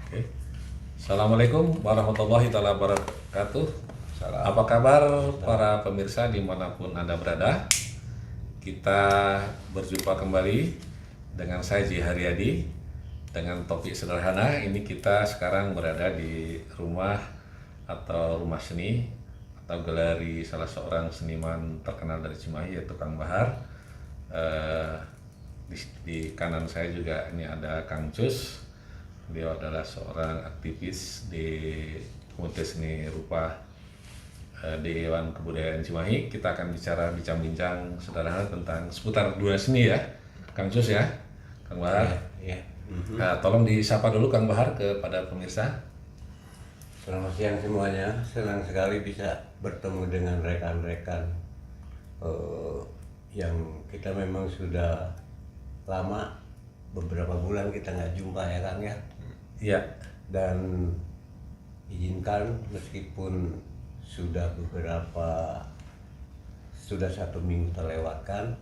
Oke. Assalamualaikum warahmatullahi wabarakatuh. Apa kabar para pemirsa dimanapun Anda berada? Kita berjumpa kembali dengan saya Ji Haryadi dengan topik sederhana. Ini kita sekarang berada di rumah atau rumah seni atau galeri salah seorang seniman terkenal dari Cimahi yaitu Kang Bahar. Di kanan saya juga ini ada Kang Cus. Beliau adalah seorang aktivis di Komunitas Seni Rupa Dewan Kebudayaan Cimahi. Kita akan bincang-bincang sederhana tentang seputar dunia seni ya, Kang Cus ya, Kang Bahar. Ya. Tolong disapa dulu Kang Bahar kepada pemirsa. Selamat siang semuanya. Senang sekali bisa bertemu dengan rekan-rekan yang kita memang sudah lama, beberapa bulan kita nggak jumpa ya Kang ya. Iya. Dan izinkan meskipun sudah 1 minggu terlewatkan,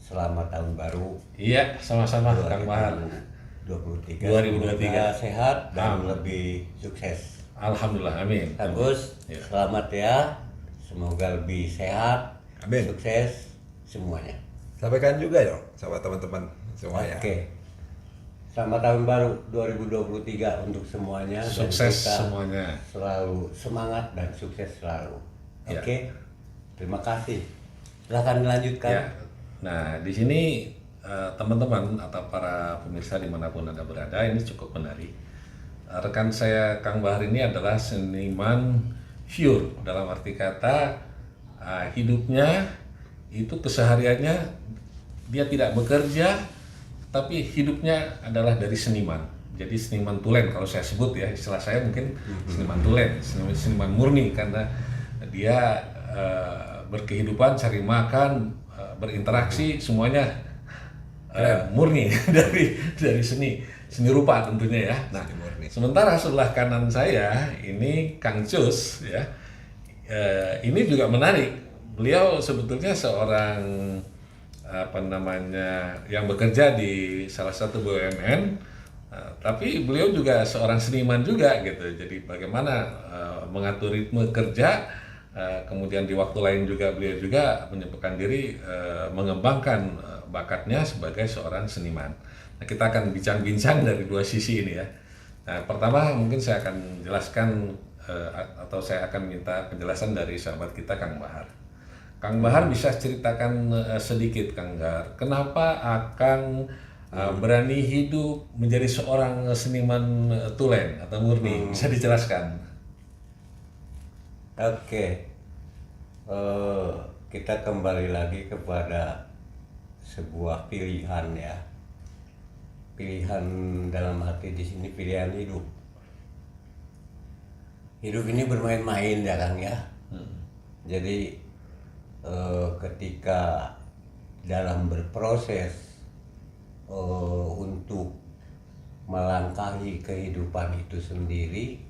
selamat tahun baru. Iya, sama-sama Kang Bahar. 2023. 2023. Sehat dan lebih sukses. Alhamdulillah, amin. Bagus, Ya. selamat ya. Semoga lebih sehat, Amin. sukses semuanya. Sampaikan juga dong sama teman-teman semuanya. Oke. Selamat tahun baru 2023 untuk semuanya. Dan Sukses kita semuanya. selalu semangat dan sukses selalu. Ya. Oke. Terima kasih. Silahkan dilanjutkan. Ya. Nah, di sini teman-teman atau para pemirsa dimanapun Anda berada, ini cukup menarik. Rekan saya Kang Bahar ini adalah seniman pure, dalam arti kata hidupnya itu kesehariannya dia tidak bekerja, tapi hidupnya adalah dari seniman. Jadi seniman tulen kalau saya sebut ya, istilah saya mungkin seniman tulen, seniman murni, karena dia berkehidupan, cari makan, berinteraksi, semuanya murni dari seni rupa tentunya ya. Nah, Seni murni. sementara sebelah kanan saya ini Kang Cus ya. Ini juga menarik. Beliau sebetulnya seorang yang bekerja di salah satu BUMN, tapi beliau juga seorang seniman juga gitu. Jadi bagaimana mengatur ritme kerja, kemudian di waktu lain juga beliau juga menyempatkan diri mengembangkan bakatnya sebagai seorang seniman. Nah, kita akan bincang-bincang dari dua sisi ini ya. Nah, pertama mungkin saya akan jelaskan atau saya akan minta penjelasan dari sahabat kita Kang Bahar. Kang Bahar bisa ceritakan sedikit Kang Bahar, kenapa Akang berani hidup menjadi seorang seniman tulen atau murni? Bisa dijelaskan? Oke. Kita kembali lagi kepada sebuah pilihan ya. Pilihan dalam arti di sini pilihan hidup. Hidup ini bermain-main ya Kang ya. Jadi ketika dalam berproses untuk melangkahi kehidupan itu sendiri,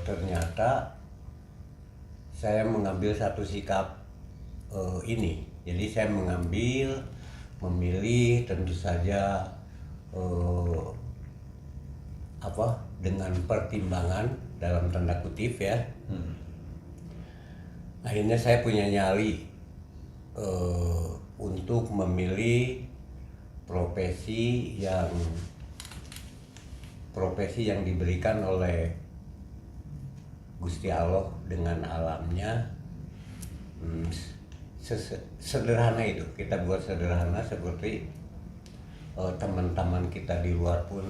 ternyata saya mengambil satu sikap ini. Jadi saya memilih tentu saja dengan pertimbangan dalam tanda kutip ya. Akhirnya saya punya nyali untuk memilih profesi yang diberikan oleh Gusti Allah dengan alamnya. Sederhana itu, kita buat sederhana seperti teman-teman kita di luar pun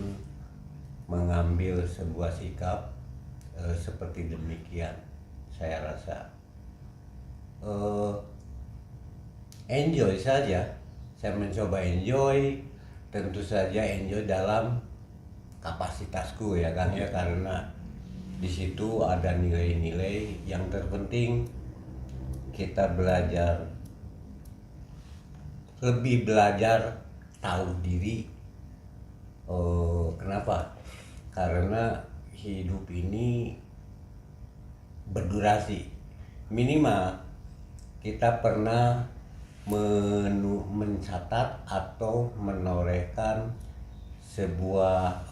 mengambil sebuah sikap seperti demikian. Saya rasa enjoy saja. Saya mencoba enjoy, tentu saja enjoy dalam kapasitasku ya kan ya, karena di situ ada nilai-nilai yang terpenting. Kita lebih belajar tahu diri. Kenapa? Karena hidup ini berdurasi. Minimal kita pernah mencatat atau menorehkan sebuah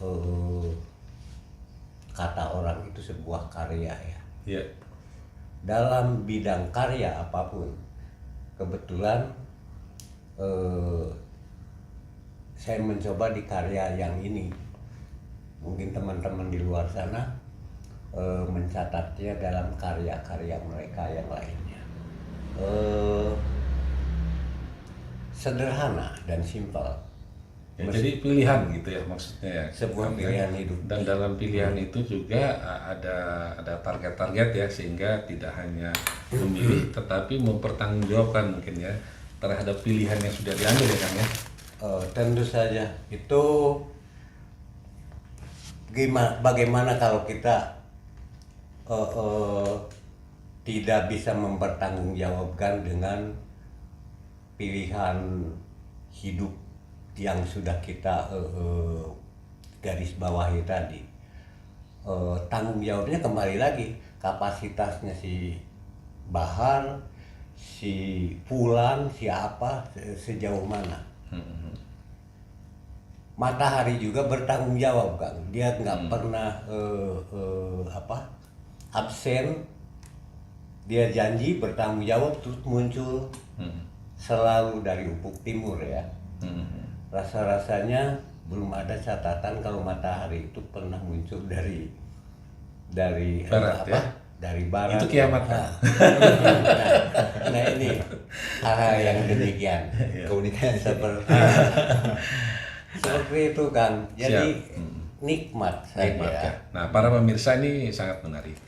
kata orang itu sebuah karya ya. Iya. Dalam bidang karya apapun, kebetulan saya mencoba di karya yang ini. Mungkin teman-teman di luar sana mencatatnya dalam karya-karya mereka yang lainnya. Sederhana dan simpel. Ya, jadi pilihan gitu ya maksudnya ya. Sebuah pilihan hidup. Dan dalam pilihan itu juga ada target-target ya, sehingga tidak hanya memilih tetapi mempertanggungjawabkan mungkin ya terhadap pilihan yang sudah diambil ya Kang ya. Tentu saja itu bagaimana kalau kita tidak bisa mempertanggungjawabkan dengan pilihan hidup yang sudah kita garis bawahi tadi. Tanggung jawabnya kembali lagi kapasitasnya si Bahar, si Fulan, siapa, sejauh mana. Matahari juga bertanggung jawab kan, dia nggak pernah absen, dia janji bertanggung jawab terus muncul selalu dari ufuk timur ya. Rasa-rasanya belum ada catatan kalau matahari itu pernah muncul dari barat ya? Dari barat. Itu kiamat kan? Nah ini hal yang demikian. Keunikan seperti itu kan. Jadi nikmat saja. Nikmat ya. Nah, para pemirsa ini sangat menarik.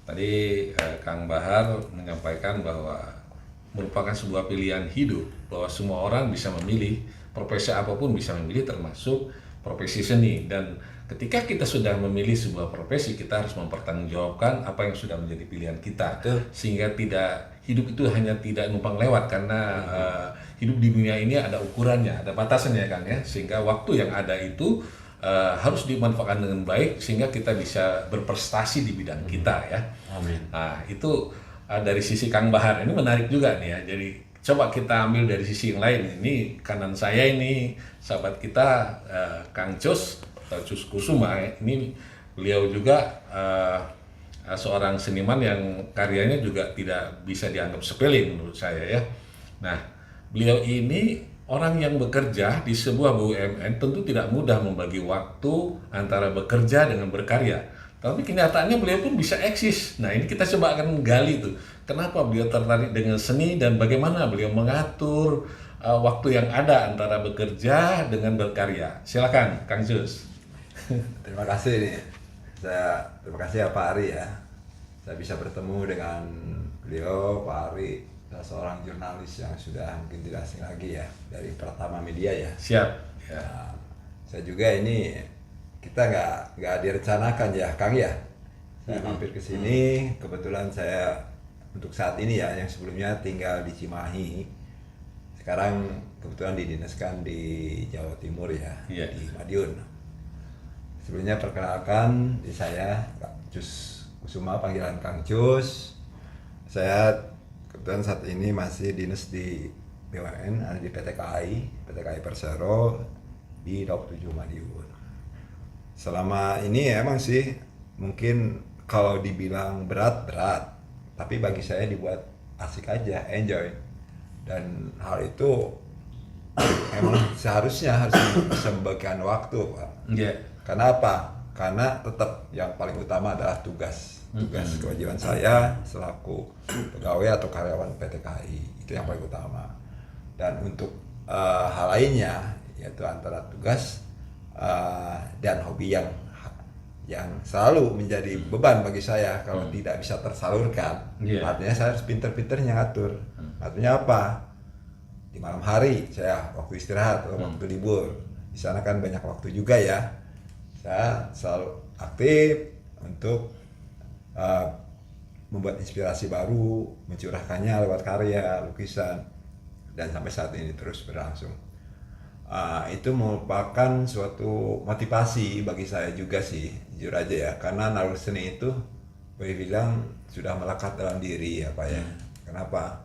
Tadi Kang Bahar menyampaikan bahwa merupakan sebuah pilihan hidup, bahwa semua orang bisa memilih profesi apapun, bisa memilih termasuk profesi seni. Dan ketika kita sudah memilih sebuah profesi, kita harus mempertanggungjawabkan apa yang sudah menjadi pilihan kita. Betul. Sehingga hidup itu hanya tidak numpang lewat, karena hidup di dunia ini ada ukurannya, ada batasannya kan ya. Sehingga waktu yang ada itu harus dimanfaatkan dengan baik sehingga kita bisa berprestasi di bidang kita ya. Amin. Nah, itu dari sisi Kang Bahar ini menarik juga nih ya. Jadi coba kita ambil dari sisi yang lain. Ini kanan saya ini sahabat kita Kang Cus atau Cus Kusuma. Ini beliau juga seorang seniman yang karyanya juga tidak bisa dianggap sepele menurut saya ya. Nah, beliau ini orang yang bekerja di sebuah BUMN tentu tidak mudah membagi waktu antara bekerja dengan berkarya. Tapi kenyataannya beliau pun bisa eksis. Nah, ini kita coba akan menggali tuh. Kenapa beliau tertarik dengan seni dan bagaimana beliau mengatur waktu yang ada antara bekerja dengan berkarya. Silakan, Kang Jus. Terima kasih nih. Terima kasih ya Pak Ari ya. Saya bisa bertemu dengan beliau, Pak Ari, seorang jurnalis yang sudah mungkin tidak asing lagi ya, dari Pratama Media ya. Siap. Ya. Nah, saya juga ini kita nggak direncanakan ya Kang ya. Saya mampir ke sini, kebetulan saya untuk saat ini ya, yang sebelumnya tinggal di Cimahi, sekarang kebetulan didinaskan di Jawa Timur ya, Iya. di Madiun. Sebelumnya perkenalkan, saya Cus Kusuma, panggilan Kang Cus. Saya kebetulan saat ini masih dinas di BUMN, ada di PT KAI Persero di Daup 7 Madiun. Selama ini emang sih mungkin kalau dibilang berat, tapi bagi saya dibuat asik aja, enjoy. Dan hal itu emang seharusnya harus bisa membagikan waktu, Pak. Yeah. Karena apa? Karena tetap yang paling utama adalah tugas kewajiban saya selaku pegawai atau karyawan PT KAI, itu yang paling utama. Dan untuk hal lainnya yaitu antara tugas dan hobi yang selalu menjadi beban bagi saya kalau tidak bisa tersalurkan. Artinya saya harus pinter-pinternya ngatur. Artinya apa? Di malam hari saya waktu istirahat atau waktu libur, di sana kan banyak waktu juga ya, saya selalu aktif untuk membuat inspirasi baru, mencurahkannya lewat karya, lukisan, dan sampai saat ini terus berlangsung. Itu merupakan suatu motivasi bagi saya juga sih, jujur aja ya, karena naluri seni itu boleh bilang sudah melekat dalam diri ya Pak ya. Kenapa?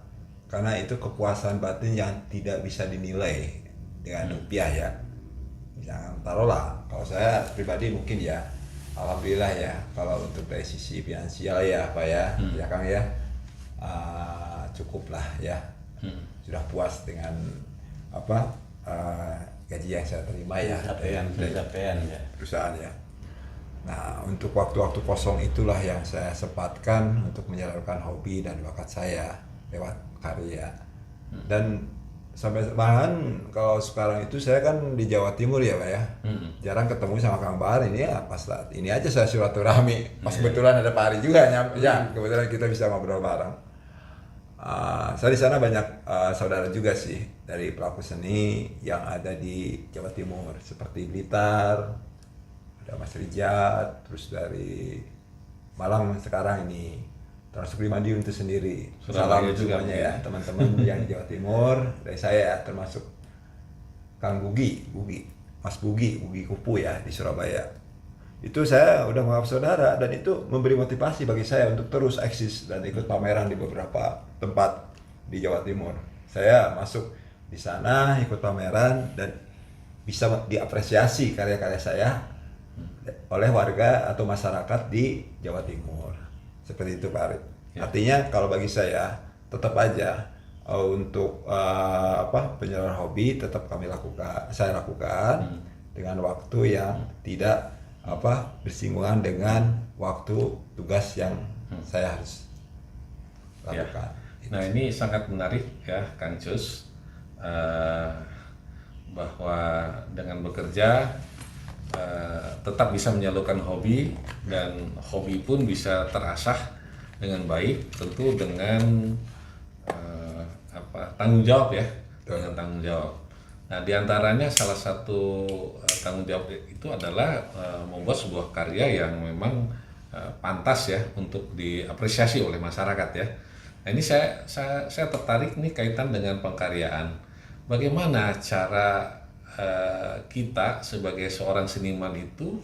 Karena itu kepuasan batin yang tidak bisa dinilai dengan rupiah ya. Misalnya taruhlah, kalau saya pribadi mungkin ya, alhamdulillah ya, kalau untuk dari sisi finansial ya Pak ya, ya Kang ya, cukup lah ya, sudah puas dengan apa gaji yang saya terima ya dari Pencapaian ya. perusahaan ya. Nah, untuk waktu-waktu kosong itulah yang saya sempatkan untuk menyalurkan hobi dan bakat saya lewat karya. Dan sampai malahan kalau sekarang itu saya kan di Jawa Timur ya Pak ya, jarang ketemu sama Kang Bahar. Ini ya pas saat ini aja saya silaturahmi, pas kebetulan ada Pak Ari juga ya, kebetulan kita bisa ngobrol bareng. Saya di sana banyak saudara juga sih dari pelaku seni yang ada di Jawa Timur seperti Blitar, ada Mas Rijat, terus dari Malang sekarang ini, termasuk di Madiun itu sendiri. Surabaya Salam juga semuanya ya teman-teman yang di Jawa Timur, dari saya termasuk Kang Bugi, Mas Bugi Kupu ya di Surabaya. Itu saya udah menganggap saudara dan itu memberi motivasi bagi saya untuk terus eksis dan ikut pameran di beberapa tempat di Jawa Timur. Saya masuk di sana ikut pameran dan bisa diapresiasi karya-karya saya oleh warga atau masyarakat di Jawa Timur. Seperti itu Pak Arif. Artinya kalau bagi saya tetap aja untuk penyaluran hobi tetap saya lakukan dengan waktu yang tidak bersinggungan dengan waktu tugas yang saya harus lakukan. Nah ini sangat menarik ya Kang Cus, bahwa dengan bekerja tetap bisa menyalurkan hobi dan hobi pun bisa terasah dengan baik, tentu dengan tanggung jawab ya, dengan tanggung jawab. Nah diantaranya salah satu tanggung jawab itu adalah membuat sebuah karya yang memang pantas ya untuk diapresiasi oleh masyarakat ya. Nah ini saya tertarik nih kaitan dengan pengkaryaan. Bagaimana cara kita sebagai seorang seniman itu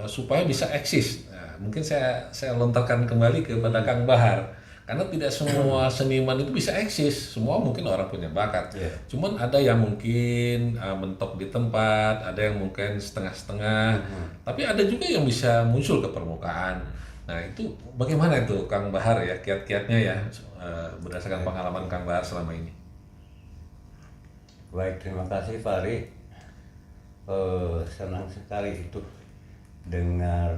supaya bisa eksis. Nah, mungkin saya lontarkan kembali kepada Kang Bahar, karena tidak semua seniman itu bisa eksis. Semua mungkin orang punya bakat. Cuman ada yang mungkin mentok di tempat, ada yang mungkin setengah-setengah, tapi ada juga yang bisa muncul ke permukaan. Nah itu bagaimana itu Kang Bahar ya, kiat-kiatnya ya, berdasarkan pengalaman Kang Bahar selama ini. Baik, terima kasih Fahri. Senang sekali itu dengar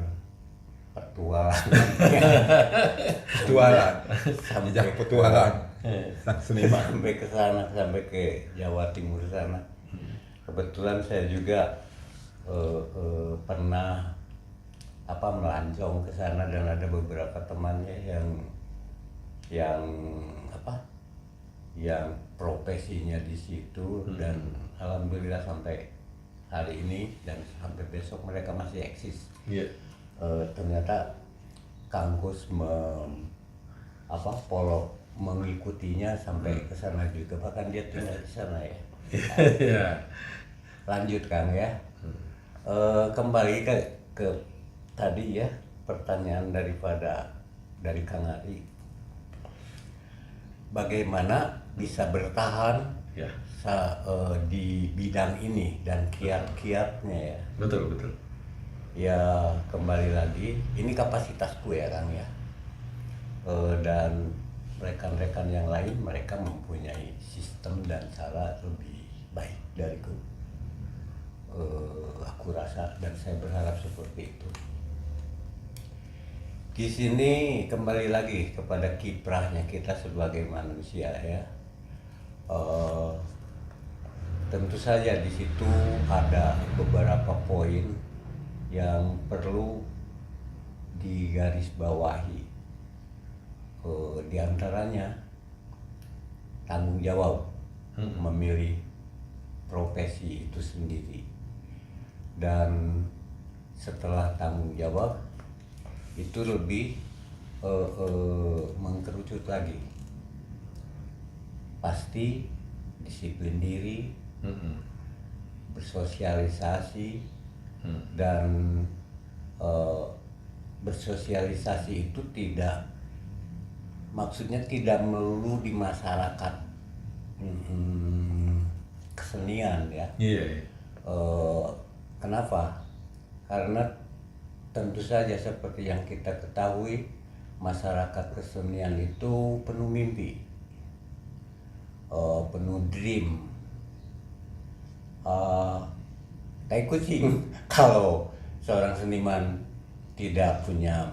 petualangan petualang sang seniman sampai ke sana, sampai ke Jawa Timur sana. Kebetulan saya juga pernah melancong ke sana dan ada beberapa temannya yang profesinya di situ, dan alhamdulillah sampai hari ini dan sampai besok mereka masih eksis. Ternyata Kang Gus mengikutinya sampai ke sana juga, bahkan dia tinggal di sana ya. Lanjut Kang ya. Kembali ke tadi ya, pertanyaan dari Kang Ari. Bagaimana bisa bertahan di bidang ini dan kiat-kiatnya ya. Betul. Ya kembali lagi, ini kapasitasku ya Kang ya. Dan rekan-rekan yang lain mereka mempunyai sistem dan cara lebih baik dariku. Aku rasa dan saya berharap seperti itu. Di sini kembali lagi kepada kiprahnya kita sebagai manusia ya. Tentu saja di situ ada beberapa poin yang perlu digarisbawahi. Di antaranya tanggung jawab memilih profesi itu sendiri, dan setelah tanggung jawab itu lebih mengkerucut lagi. Pasti disiplin diri, bersosialisasi, dan bersosialisasi itu maksudnya tidak melulu di masyarakat kesenian ya. Kenapa? Karena tentu saja seperti yang kita ketahui, masyarakat kesenian itu penuh mimpi, penuh dream, tai kucing. Kalau seorang seniman tidak punya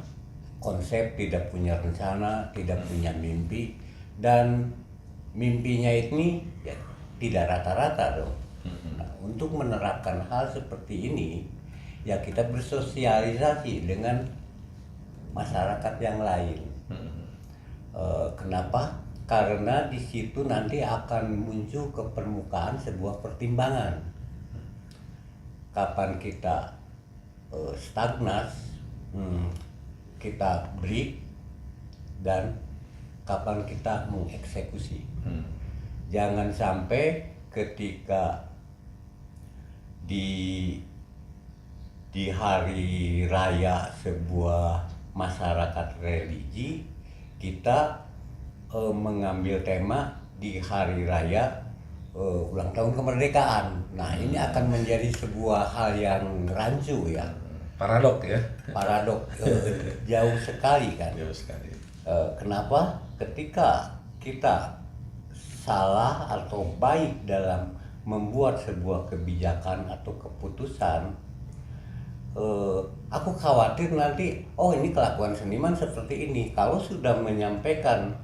konsep, tidak punya rencana, tidak punya mimpi, dan mimpinya ini ya, tidak rata-rata dong. Nah, untuk menerapkan hal seperti ini, ya kita bersosialisasi dengan masyarakat yang lain. Kenapa? Karena di situ nanti akan muncul ke permukaan sebuah pertimbangan. Kapan kita stagnas, kita break, dan kapan kita mengeksekusi. Jangan sampai ketika di hari raya sebuah masyarakat religi kita mengambil tema di hari raya ulang tahun kemerdekaan. Nah, ini akan menjadi sebuah hal yang rancu ya. Paradok ya. Paradok jauh sekali kan. Jauh sekali. Kenapa? Ketika kita salah atau baik dalam membuat sebuah kebijakan atau keputusan, aku khawatir nanti, oh ini kelakuan seniman seperti ini. Kalau sudah menyampaikan,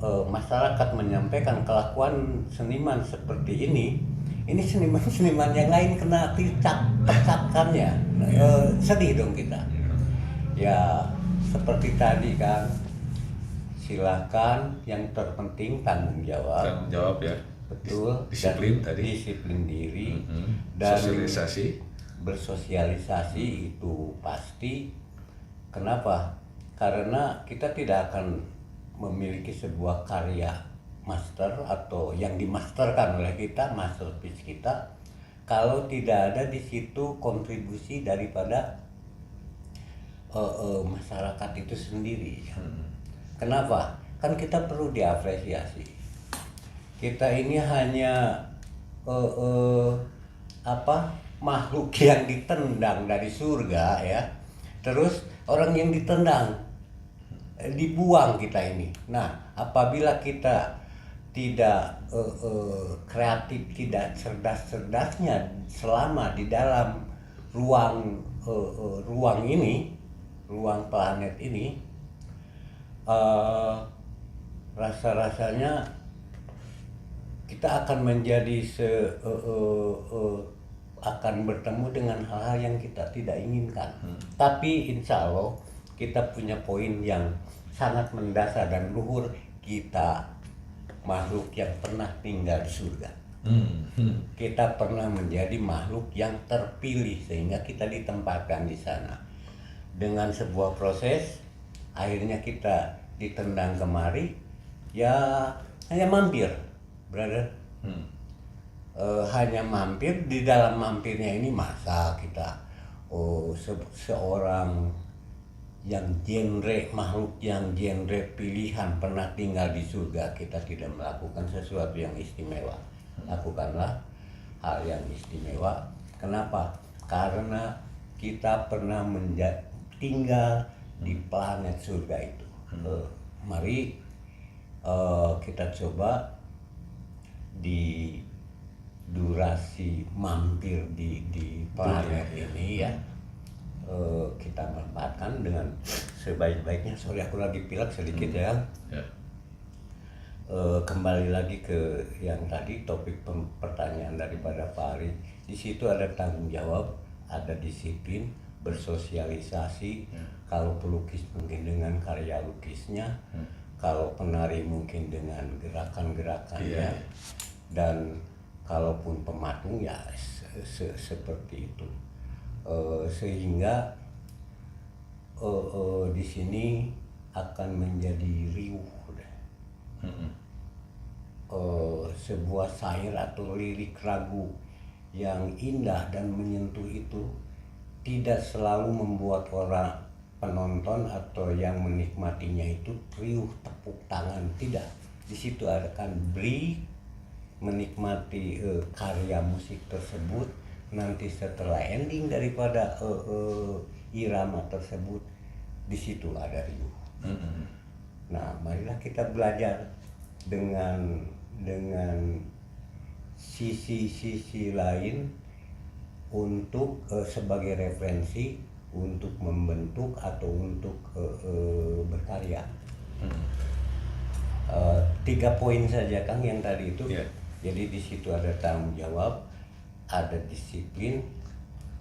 masyarakat menyampaikan kelakuan seniman seperti ini seniman-seniman yang lain kena pecatkannya. Sedih dong kita. Ya seperti tadi kan, silakan, yang terpenting tanggung jawab. Tanggung jawab ya. Betul. Disiplin dan tadi. Disiplin diri. Dan Dan bersosialisasi itu pasti. Kenapa? Karena kita tidak akan memiliki sebuah karya master atau yang dimasterkan oleh kita, masterpiece kita, kalau tidak ada di situ kontribusi daripada masyarakat itu sendiri. Kenapa? Kan kita perlu diapresiasi. Kita ini hanya makhluk yang ditendang dari surga ya. Terus orang yang ditendang, dibuang kita ini. Nah, apabila kita tidak kreatif, tidak cerdas-cerdasnya selama di dalam ruang ini, ruang planet ini, rasa-rasanya kita akan menjadi akan bertemu dengan hal-hal yang kita tidak inginkan. Tapi insya Allah kita punya poin yang sangat mendasar dan luhur. Kita makhluk yang pernah tinggal di surga. Kita pernah menjadi makhluk yang terpilih sehingga kita ditempatkan di sana. Dengan sebuah proses, akhirnya kita ditendang kemari, ya hanya mampir, brother. Hanya mampir. Di dalam mampirnya ini masa kita seorang yang makhluk yang genre pilihan pernah tinggal di surga, kita tidak melakukan sesuatu yang istimewa. Lakukanlah hal yang istimewa. Kenapa? Karena kita pernah tinggal di planet surga itu. Mari kita coba di durasi mampir di planet ini ya, kita manfaatkan dengan sebaik-baiknya. Sorry, aku lagi pilek sedikit ya. Kembali lagi ke yang tadi, topik pertanyaan daripada Pak Ari. Di situ ada tanggung jawab, ada disiplin, bersosialisasi. Kalau pelukis mungkin dengan karya lukisnya, kalau penari mungkin dengan gerakan-gerakannya, dan kalaupun pematung ya seperti itu. Sehingga di sini akan menjadi riuh sebuah syair atau lirik ragu yang indah dan menyentuh itu tidak selalu membuat orang penonton atau yang menikmatinya itu riuh tepuk tangan. Tidak, di situ akan menikmati karya musik tersebut, nanti setelah ending daripada irama tersebut, di situ ada riuh. Nah, marilah kita belajar dengan sisi-sisi lain untuk sebagai referensi untuk membentuk atau untuk berkarya. 3 poin saja Kang yang tadi itu. Yeah. Jadi di situ ada tanggung jawab, ada disiplin,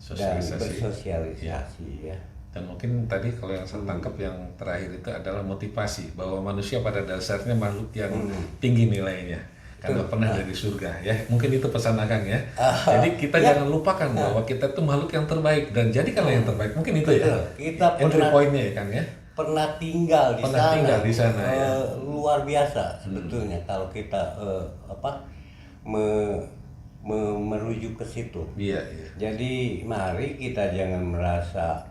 dan Sosialisasi. bersosialisasi ya. Dan mungkin tadi kalau yang saya tangkap yang terakhir itu adalah motivasi bahwa manusia pada dasarnya makhluk yang tinggi nilainya karena pernah dari surga ya. Mungkin itu pesan Akang ya. Jadi kita jangan lupakan bahwa kita itu makhluk yang terbaik dan jadikanlah yang terbaik. Mungkin itu ya. Kita Entry pernah point-nya ya Kang ya. pernah tinggal di Pernah sana, tinggal di sana, ya. Luar biasa sebetulnya kalau kita merujuk ke situ. Iya, iya. Jadi mari kita jangan merasa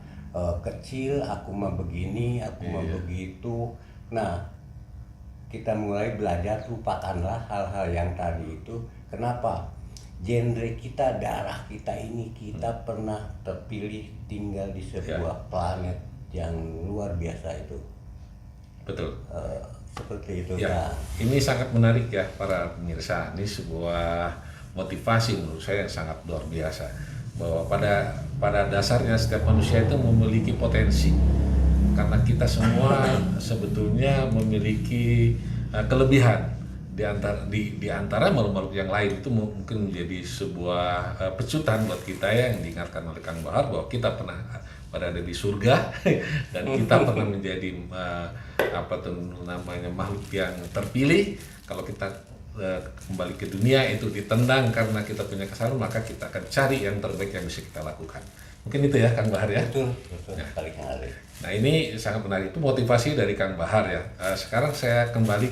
kecil, aku mah begini, aku mah begitu. Nah, kita mulai belajar, lupakanlah hal-hal yang tadi itu. Kenapa? Genre kita, darah kita ini, kita pernah terpilih tinggal di sebuah planet yang luar biasa itu. Betul. Seperti itu Ya, Kang. ini sangat menarik ya para pemirsa. Ini sebuah motivasi menurut saya yang sangat luar biasa. Bahwa pada dasarnya setiap manusia itu memiliki potensi. Karena kita semua sebetulnya memiliki kelebihan di antara makhluk-makhluk yang lain. Itu mungkin menjadi sebuah pecutan buat kita ya, yang diingatkan oleh Kang Bahar bahwa kita pernah berada di surga dan kita pernah menjadi makhluk yang terpilih. Kalau kita kembali ke dunia itu ditendang karena kita punya kesalahan, maka kita akan cari yang terbaik yang bisa kita lakukan. Mungkin itu ya Kang Bahar ya. Betul sekali Kang Ari. Nah ini sangat menarik, itu motivasi dari Kang Bahar ya. Sekarang saya kembali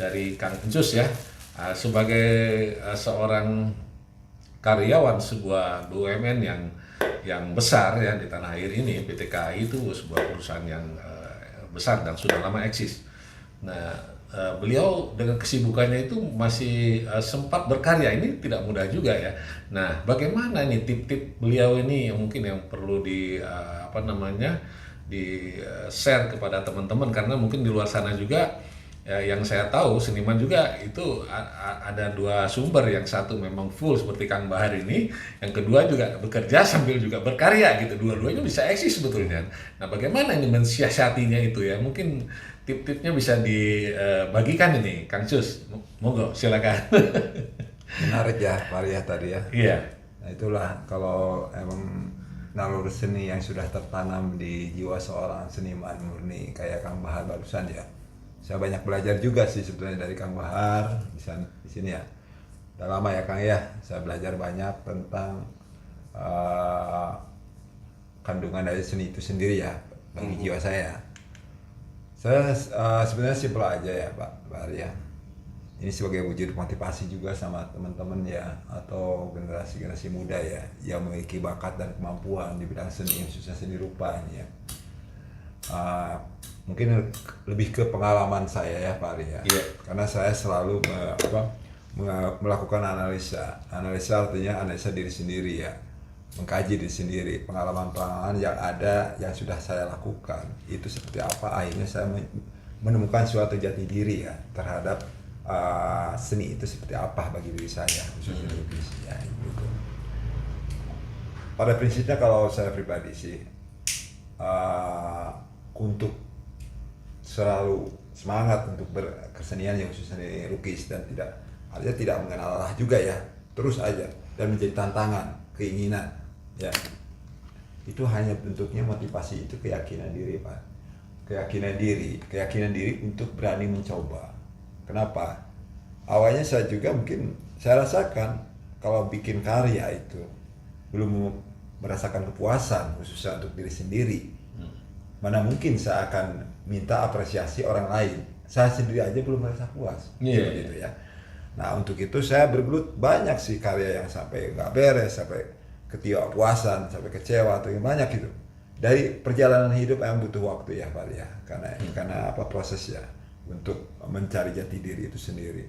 dari Kang Encus ya. Sebagai seorang karyawan sebuah BUMN yang besar ya di tanah air ini, PT KAI itu sebuah perusahaan yang besar dan sudah lama eksis. Nah, beliau dengan kesibukannya itu masih sempat berkarya, ini tidak mudah juga ya. Nah, bagaimana nih tip-tip beliau ini yang mungkin yang perlu di share kepada teman-teman, karena mungkin di luar sana juga ya, yang saya tahu seniman juga itu ada 2 sumber, yang satu memang full seperti Kang Bahar ini, yang kedua juga bekerja sambil juga berkarya gitu, dua-duanya bisa eksis sebetulnya. Nah bagaimana ini mensiasatinya itu ya, mungkin tip-tipnya bisa dibagikan ini Kang Cus, monggo silakan. Menarik ya Pak Arya tadi ya. Iya. Nah itulah kalau emang naluri seni yang sudah tertanam di jiwa seorang seniman murni kayak Kang Bahar barusan ya. Saya banyak belajar juga sih sebetulnya dari Kang Bahar di sini ya. Udah lama ya Kang ya, saya belajar banyak tentang kandungan dari seni itu sendiri ya bagi jiwa saya. Saya sebenarnya simpel aja ya Pak Arya. Ini sebagai wujud motivasi juga sama teman-teman ya, atau generasi-generasi muda ya yang memiliki bakat dan kemampuan di bidang seni, khususnya seni rupa ini ya. Mungkin lebih ke pengalaman saya ya Pak Arya. Iya. Karena saya selalu melakukan analisa artinya analisa diri sendiri ya, mengkaji diri sendiri, pengalaman-pengalaman yang ada yang sudah saya lakukan itu seperti apa, akhirnya saya menemukan suatu jati diri ya terhadap seni itu seperti apa bagi diri saya, khususnya lukis ya gitu. Pada prinsipnya kalau saya pribadi sih untuk selalu semangat untuk berkesenian yang khususnya lukis, dan artinya tidak mengenal lelah juga ya, terus aja, dan menjadi tantangan, keinginan ya, itu hanya bentuknya motivasi, itu keyakinan diri Pak, keyakinan diri untuk berani mencoba. Kenapa? Awalnya saya juga mungkin saya rasakan kalau bikin karya itu belum merasakan kepuasan khususnya untuk diri sendiri. Mana mungkin saya akan minta apresiasi orang lain. Saya sendiri aja belum merasa puas. Seperti itu ya. Nah untuk itu saya bergelut banyak sih karya yang sampai nggak beres, sampai ketidakpuasan, sampai kecewa atau yang banyak gitu. Dari perjalanan hidup yang butuh waktu ya Pak ya, karena prosesnya untuk mencari jati diri itu sendiri.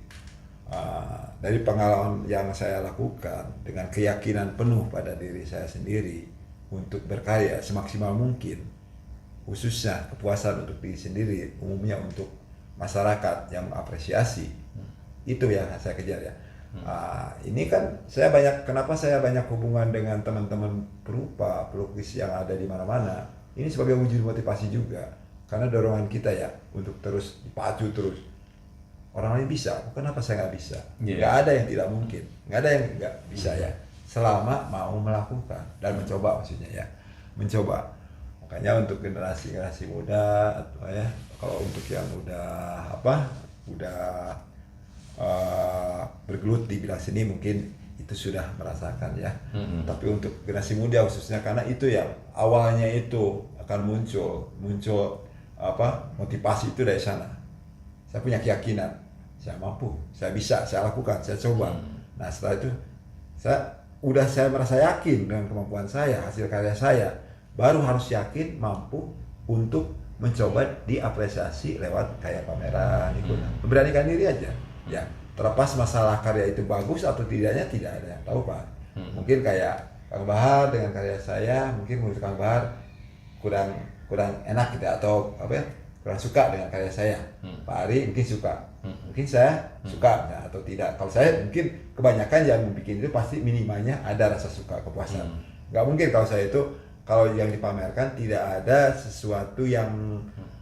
dari pengalaman yang saya lakukan dengan keyakinan penuh pada diri saya sendiri untuk berkarya semaksimal mungkin, khususnya kepuasan untuk diri sendiri, umumnya untuk masyarakat yang mengapresiasi, itu yang saya kejar ya. Ini kan kenapa saya banyak hubungan dengan teman-teman perupa, pelukis yang ada di mana-mana. Ini sebagai wujud motivasi juga, karena dorongan kita ya untuk terus dipacu terus. Orang lain bisa, kenapa saya nggak bisa? Nggak ada yang tidak mungkin, nggak ada yang nggak bisa ya. Selama mau melakukan dan mencoba, maksudnya ya, mencoba. Makanya untuk generasi muda, atau ya, kalau untuk yang udah bergelut di bidang seni mungkin itu sudah merasakan ya. Tapi untuk generasi muda khususnya, karena itu yang awalnya itu akan muncul motivasi itu dari sana. Saya punya keyakinan, saya mampu, saya bisa, saya lakukan, saya coba. Nah setelah itu saya merasa yakin dengan kemampuan saya, hasil karya saya, baru harus yakin mampu untuk mencoba diapresiasi lewat kayak pameran, ikut memberanikan diri aja. Ya, terlepas masalah karya itu bagus atau tidaknya tidak ada yang tahu Pak. Mungkin kayak Kang Bahar dengan karya saya, mungkin menurut Kang Bahar kurang enak gitu, atau kurang suka dengan karya saya. Pak Ari mungkin suka, mungkin saya suka atau tidak. Kalau saya mungkin kebanyakan yang membuat itu pasti minimalnya ada rasa suka, kepuasan. Nggak mungkin kalau yang dipamerkan tidak ada sesuatu yang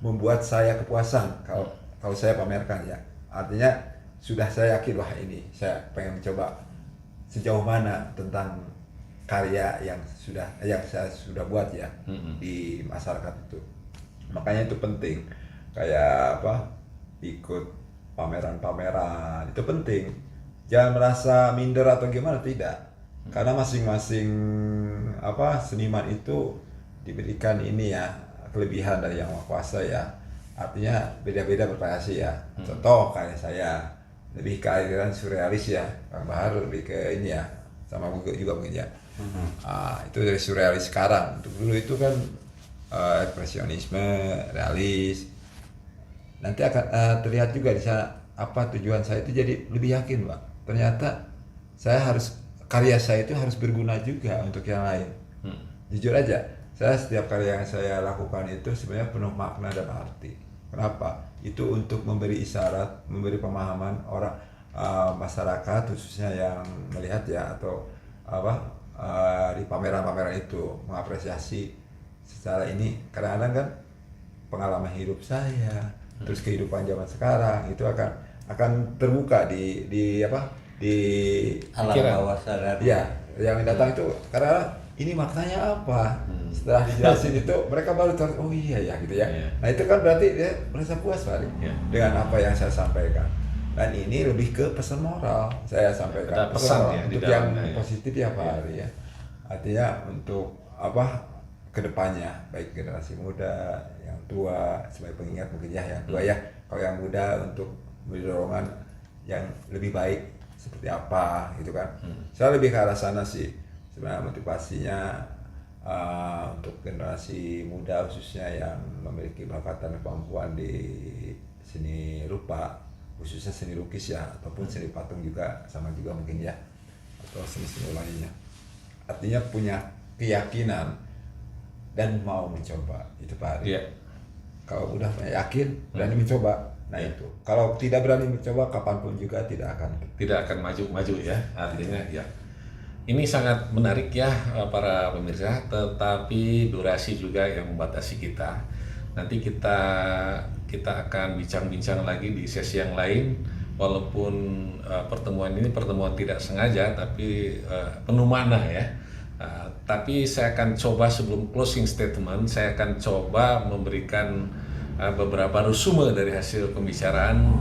membuat saya kepuasan kalau saya pamerkan ya. Artinya sudah saya yakin, wah ini saya pengen mencoba sejauh mana tentang karya yang saya sudah buat ya di masyarakat itu. Makanya itu penting, kayak ikut pameran-pameran itu penting. Jangan merasa minder atau gimana, tidak. Karena masing-masing seniman itu diberikan ini ya, kelebihan dari Yang Maha Kuasa ya. Artinya beda-beda bervariasi ya. Contoh kayak saya lebih ke aliran surrealis ya, Kang Bahar lebih ke ini ya, sama juga mungkin ya. Itu dari surrealis sekarang. Untuk dulu itu kan ekspresionisme, realis. Nanti akan terlihat juga di sana apa tujuan saya itu, jadi lebih yakin Pak. Ternyata karya saya itu harus berguna juga untuk yang lain. Jujur aja, setiap karya yang saya lakukan itu sebenarnya penuh makna dan arti. Kenapa? Itu untuk memberi isyarat, memberi pemahaman orang masyarakat khususnya yang melihat ya, atau di pameran-pameran itu mengapresiasi secara ini. Kadang-kadang kan pengalaman hidup saya, terus kehidupan zaman sekarang itu akan terbuka di alam bawah sadar. Ya, yang datang itu karena ini maknanya apa? Setelah dijelasin itu mereka baru tahu, oh iya ya gitu ya. Nah itu kan berarti dia merasa puas Pak dengan apa yang saya sampaikan. Dan ini lebih ke pesan moral saya sampaikan. Pesan ya, untuk yang positif ya Pak Ari ya. Artinya untuk kedepannya, baik generasi muda, yang tua sebagai pengingat mungkin ya, yang tua ya. Kalau yang muda untuk beri dorongan yang lebih baik seperti apa gitu kan. Saya lebih ke arah sana sih. Sebenarnya motivasinya untuk generasi muda khususnya yang memiliki bakat dan kemampuan di seni rupa, khususnya seni lukis ya, ataupun seni patung juga sama juga mungkin ya, atau seni-seni lainnya. Artinya punya keyakinan dan mau mencoba, itu Pak Ari. Kalau udah yakin, berani mencoba. Nah itu, kalau tidak berani mencoba, kapanpun juga tidak akan maju ya. Artinya ya. Ini sangat menarik ya para pemirsa, tetapi durasi juga yang membatasi kita. Nanti kita akan bincang-bincang lagi di sesi yang lain, walaupun pertemuan ini pertemuan tidak sengaja, tapi penuh makna ya. Tapi saya akan coba sebelum closing statement, saya akan coba memberikan beberapa resume dari hasil pembicaraan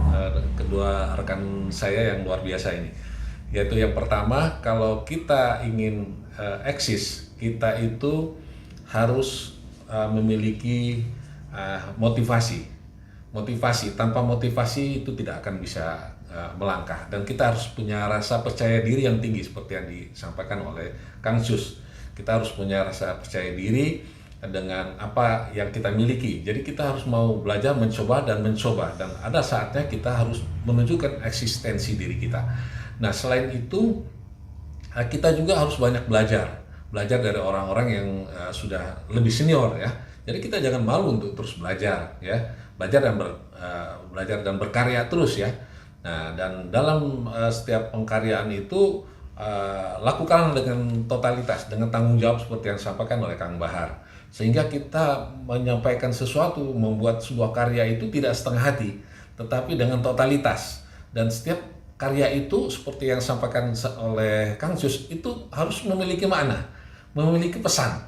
kedua rekan saya yang luar biasa ini. Yaitu yang pertama, kalau kita ingin eksis, kita itu harus memiliki motivasi. Tanpa motivasi itu tidak akan bisa melangkah, dan kita harus punya rasa percaya diri yang tinggi seperti yang disampaikan oleh Kang Sus. Kita harus punya rasa percaya diri dengan apa yang kita miliki. Jadi kita harus mau belajar mencoba dan ada saatnya kita harus menunjukkan eksistensi diri kita. Nah, selain itu kita juga harus banyak belajar dari orang-orang yang sudah lebih senior ya. Jadi kita jangan malu untuk terus belajar ya, belajar dan berkarya terus ya. Nah, dan dalam setiap pengkaryaan itu lakukan dengan totalitas, dengan tanggung jawab seperti yang disampaikan oleh Kang Bahar. Sehingga kita menyampaikan sesuatu, membuat sebuah karya itu tidak setengah hati, tetapi dengan totalitas. Dan setiap karya itu seperti yang disampaikan oleh Kang Jus itu harus memiliki makna, memiliki pesan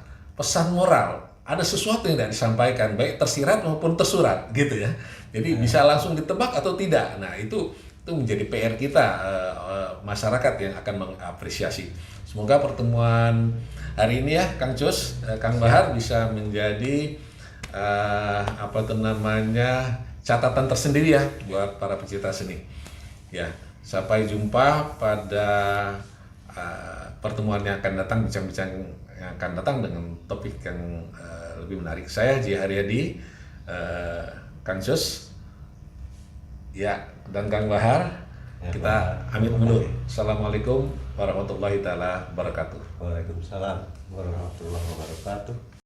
moral. Ada sesuatu yang tidak disampaikan, baik tersirat maupun tersurat, gitu ya. Jadi bisa langsung ditebak atau tidak. Nah, itu menjadi PR kita, masyarakat yang akan mengapresiasi. Semoga pertemuan hari ini ya, Kang Jus, Kang Bahar bisa menjadi catatan tersendiri ya buat para pecinta seni. Ya, sampai jumpa pada pertemuan yang akan datang, bincang-bincang yang akan datang dengan topik yang lebih menarik. Saya Ji Haryadi, Kang Jus, ya, dan Kang Bahar. Kita amit mundur. Assalamualaikum warahmatullahi taala wabarakatuh. Waalaikumsalam warahmatullahi wabarakatuh.